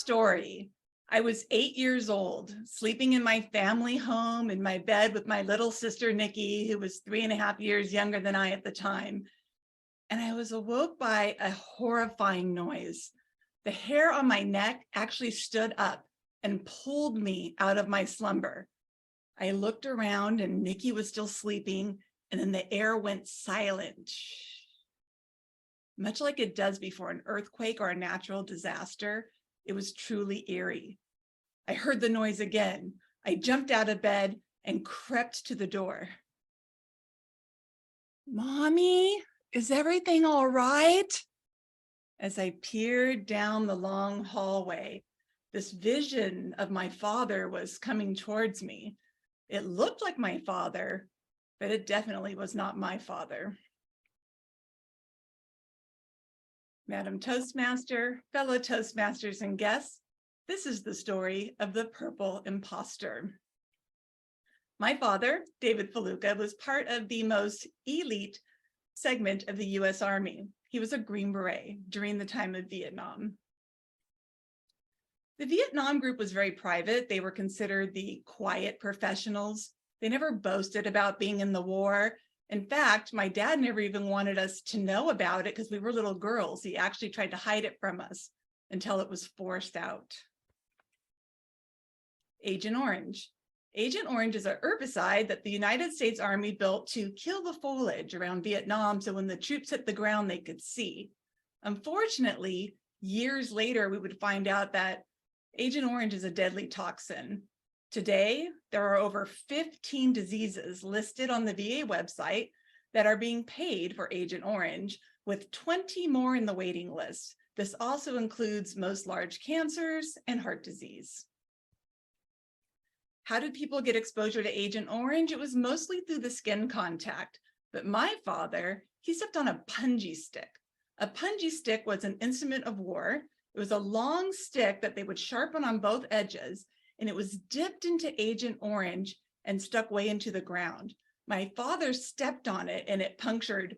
story. I was 8 years old, sleeping in my family home in my bed with my little sister, Nikki, who was 3.5 years younger than I at the time. And I was awoke by a horrifying noise. The hair on my neck actually stood up and pulled me out of my slumber. I looked around and Nikki was still sleeping, and then the air went silent. Much like it does before an earthquake or a natural disaster, it was truly eerie. I heard the noise again. I jumped out of bed and crept to the door. "Mommy, is everything all right?" As I peered down the long hallway, this vision of my father was coming towards me. It looked like my father, but it definitely was not my father. Madam Toastmaster, fellow Toastmasters and guests, this is the story of the Purple Imposter. My father, David Feluca, was part of the most elite segment of the US Army. He was a Green Beret during the time of Vietnam. The Vietnam group was very private. They were considered the quiet professionals. They never boasted about being in the war. In fact, my dad never even wanted us to know about it because we were little girls. He actually tried to hide it from us until it was forced out. Agent Orange. Agent Orange is an herbicide that the United States Army built to kill the foliage around Vietnam, so when the troops hit the ground, they could see. Unfortunately, years later, we would find out that Agent Orange is a deadly toxin. Today, there are over 15 diseases listed on the VA website that are being paid for Agent Orange, with 20 more in the waiting list. This also includes most large cancers and heart disease. How did people get exposure to Agent Orange? It was mostly through the skin contact, but my father, he stepped on a punji stick. A punji stick was an instrument of war. It was a long stick that they would sharpen on both edges, and it was dipped into Agent Orange and stuck way into the ground. My father stepped on it and it punctured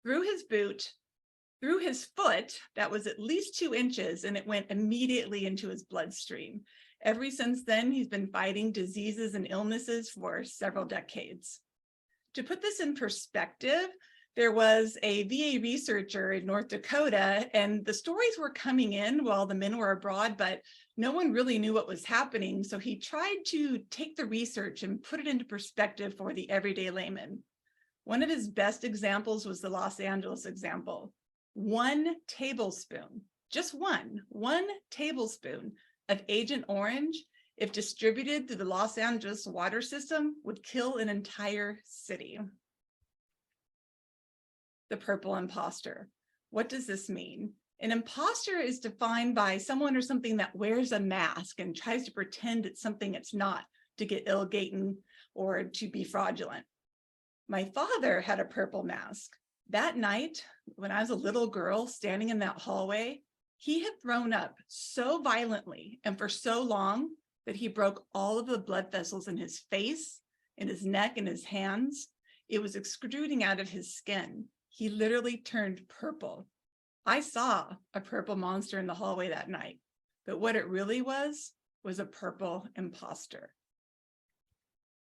through his boot, through his foot, that was at least 2 inches, and it went immediately into his bloodstream. Ever since then, he's been fighting diseases and illnesses for several decades. To put this in perspective, there was a VA researcher in North Dakota, and the stories were coming in while the men were abroad, but no one really knew what was happening. So he tried to take the research and put it into perspective for the everyday layman. One of his best examples was the Los Angeles example. 1 tablespoon, just one tablespoon of Agent Orange, if distributed through the Los Angeles water system, would kill an entire city. The purple imposter. What does this mean? An imposter is defined by someone or something that wears a mask and tries to pretend it's something it's not, to get ill-gated or to be fraudulent. My father had a purple mask. That night, when I was a little girl standing in that hallway, he had thrown up so violently and for so long that he broke all of the blood vessels in his face, in his neck, and his hands. It was extruding out of his skin. He literally turned purple. I saw a purple monster in the hallway that night, but what it really was a purple imposter.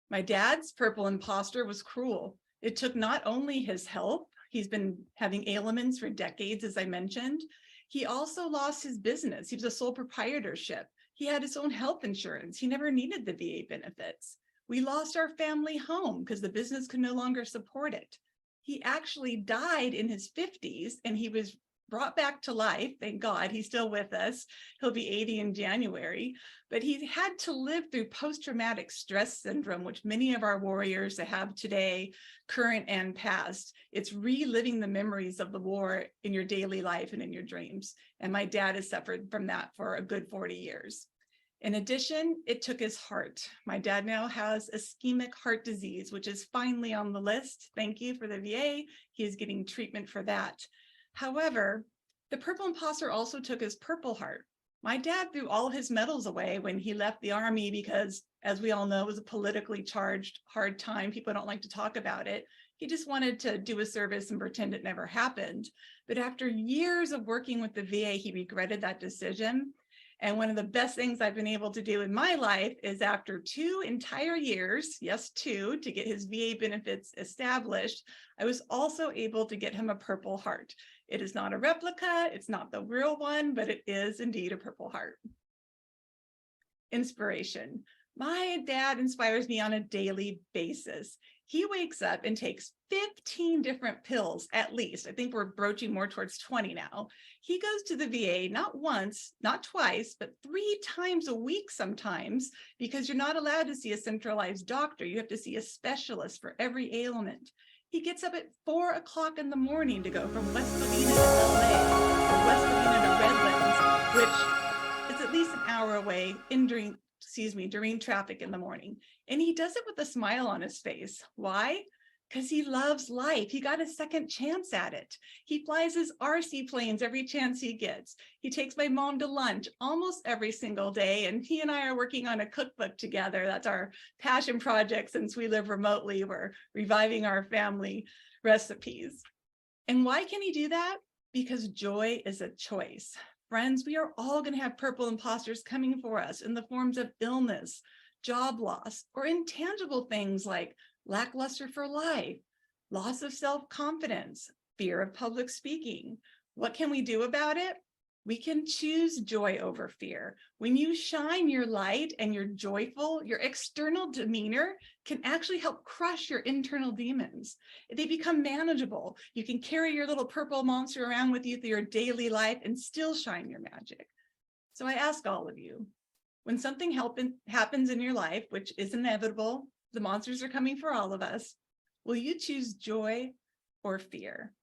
My dad's purple imposter was cruel. It took not only his health, he's been having ailments for decades, as I mentioned. He also lost his business. He was a sole proprietorship. He had his own health insurance. He never needed the VA benefits. We lost our family home because the business could no longer support it. He actually died in his 50s, and he was brought back to life. Thank God, he's still with us. He'll be 80 in January, but he had to live through post-traumatic stress syndrome, which many of our warriors have today, current and past. It's reliving the memories of the war in your daily life and in your dreams. And my dad has suffered from that for a good 40 years. In addition, it took his heart. My dad now has ischemic heart disease, which is finally on the list. Thank you for the VA. He is getting treatment for that. However, the purple imposter also took his purple heart. My dad threw all his medals away when he left the Army because, as we all know, it was a politically charged, hard time. People don't like to talk about it. He just wanted to do a service and pretend it never happened. But after years of working with the VA, he regretted that decision. And one of the best things I've been able to do in my life is after 2 entire years, yes, 2, to get his VA benefits established, I was also able to get him a Purple Heart. It is not a replica, it's not the real one, but it is indeed a Purple Heart. Inspiration. My dad inspires me on a daily basis. He wakes up and takes 15 different pills at least. I think we're broaching more towards 20 now. He goes to the VA not once, not twice, but 3 times a week sometimes, because you're not allowed to see a centralized doctor. You have to see a specialist for every ailment. He gets up at 4 o'clock in the morning to go from West Covina to LA, or West Covina to Redlands, which is at least an hour away during traffic in the morning. And he does it with a smile on his face. Why? Because he loves life. He got a second chance at it. He flies his RC planes every chance he gets. He takes my mom to lunch almost every single day. And he and I are working on a cookbook together. That's our passion project since we live remotely. We're reviving our family recipes. And why can he do that? Because joy is a choice. Friends, we are all going to have purple imposters coming for us in the forms of illness, job loss, or intangible things like lackluster for life, loss of self-confidence, fear of public speaking. What can we do about it? We can choose joy over fear. When you shine your light and you're joyful, your external demeanor can actually help crush your internal demons. They become manageable. You can carry your little purple monster around with you through your daily life and still shine your magic. So I ask all of you, when something happens in your life, which is inevitable, the monsters are coming for all of us, will you choose joy or fear?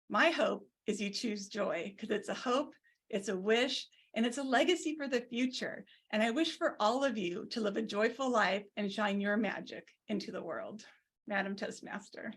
My hope is you choose joy, because it's a hope, it's a wish, and it's a legacy for the future. And I wish for all of you to live a joyful life and shine your magic into the world. Madam Toastmaster.